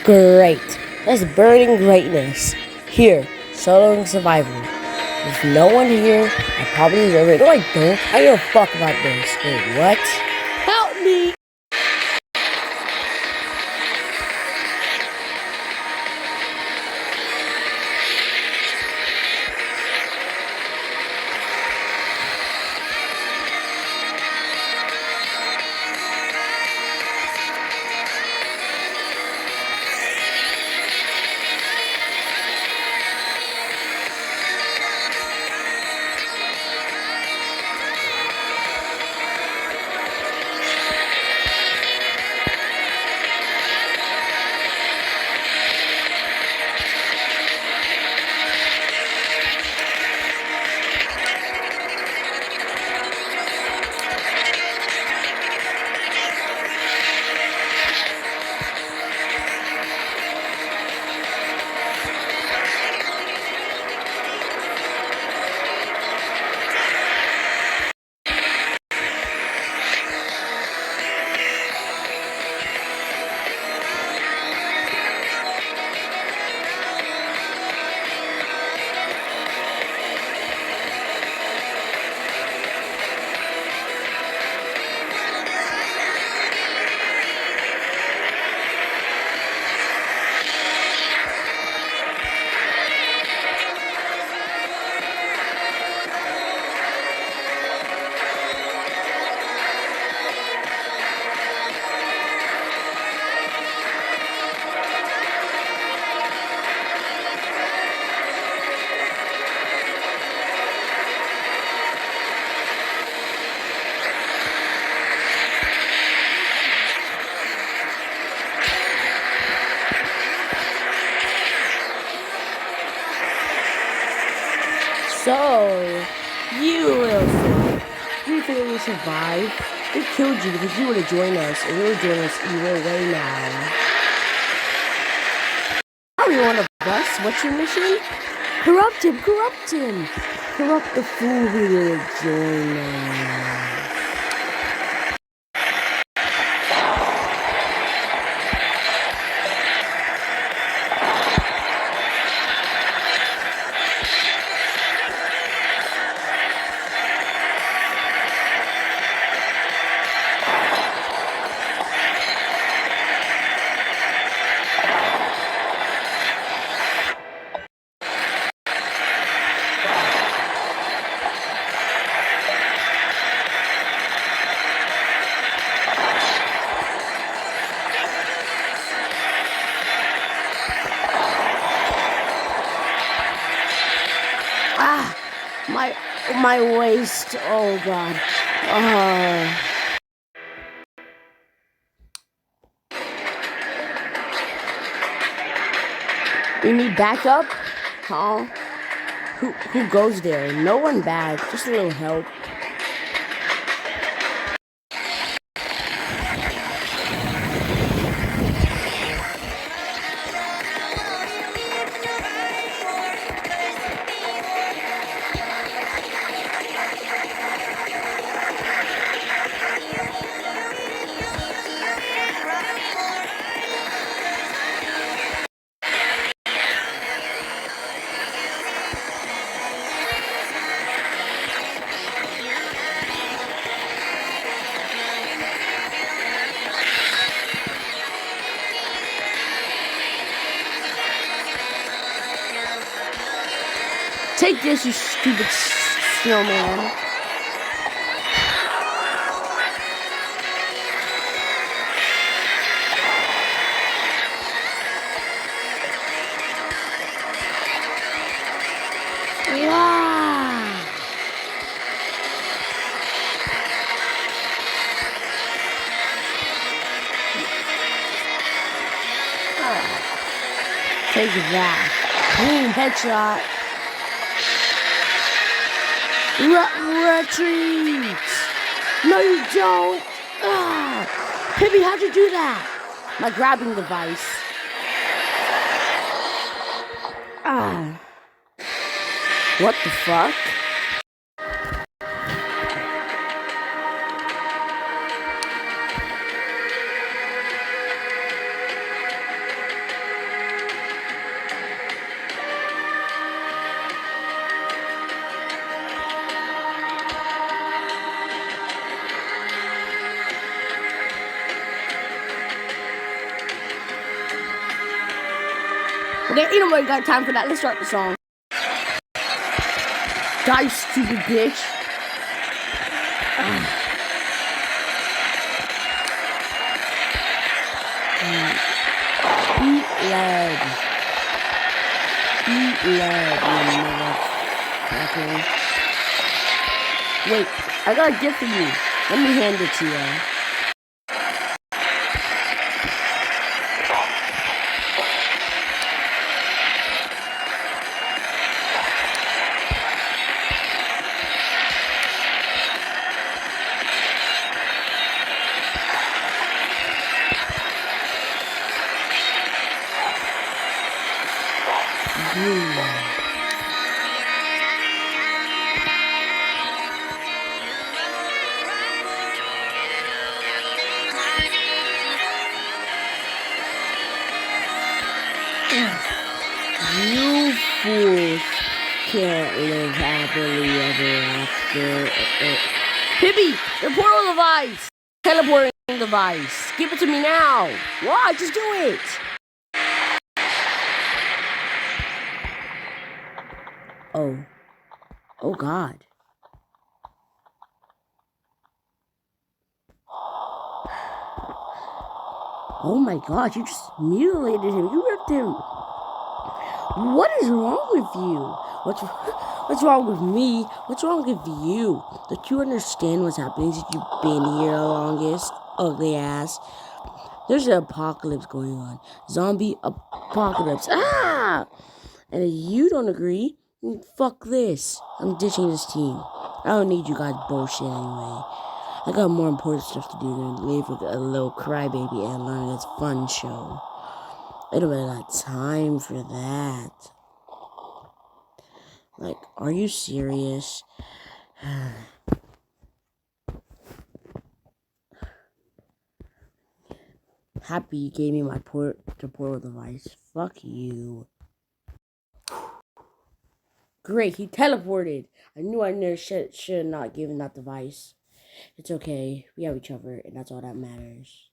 Great. That's burning greatness. Here, soloing survival. With no one here, I probably deserve it. No, I don't. I don't give a fuck about this. Wait, what? Help me! So, you little fool. Do you think we survive? We killed you because you would have joined us, and you would join us either way now. Oh, you want to bust? What's your mission? Corrupt him! Corrupt him! Corrupt the fool who will join us. Ah! My waist. Oh, God. You need backup? Huh? Who goes there? No one bad. Just a little help. Take this, you stupid snowman. Yeah. Take that. Boom, headshot. Retreat! No, you don't! Ah! Pibby, how'd you do that? My grabbing device. Ah. What the fuck? Okay, ain't nobody got time for that. Let's start the song. Die, you stupid bitch. Eat lead. Eat lead, you motherfucker. Wait, I got a gift for you. Let me hand it to you. You fools can't live happily ever after. Pibby, the portal device! Teleporting device. Give it to me now. Why? Just do it. Oh. Oh, God. Oh, my God. You just mutilated him. You ripped him. What is wrong with you? What's wrong with me? What's wrong with you? Don't you understand what's happening since you've been here the longest? Ugly ass. There's an apocalypse going on. Zombie apocalypse. Ah! And if you don't agree, fuck this. I'm ditching this team. I don't need you guys bullshit anyway. I got more important stuff to do than live with a little crybaby and learn this fun show. I don't really got time for that. Like, are you serious? Happy you gave me my portal device. Fuck you. Great, he teleported. I knew I never should not given that device. It's okay. We have each other, and that's all that matters.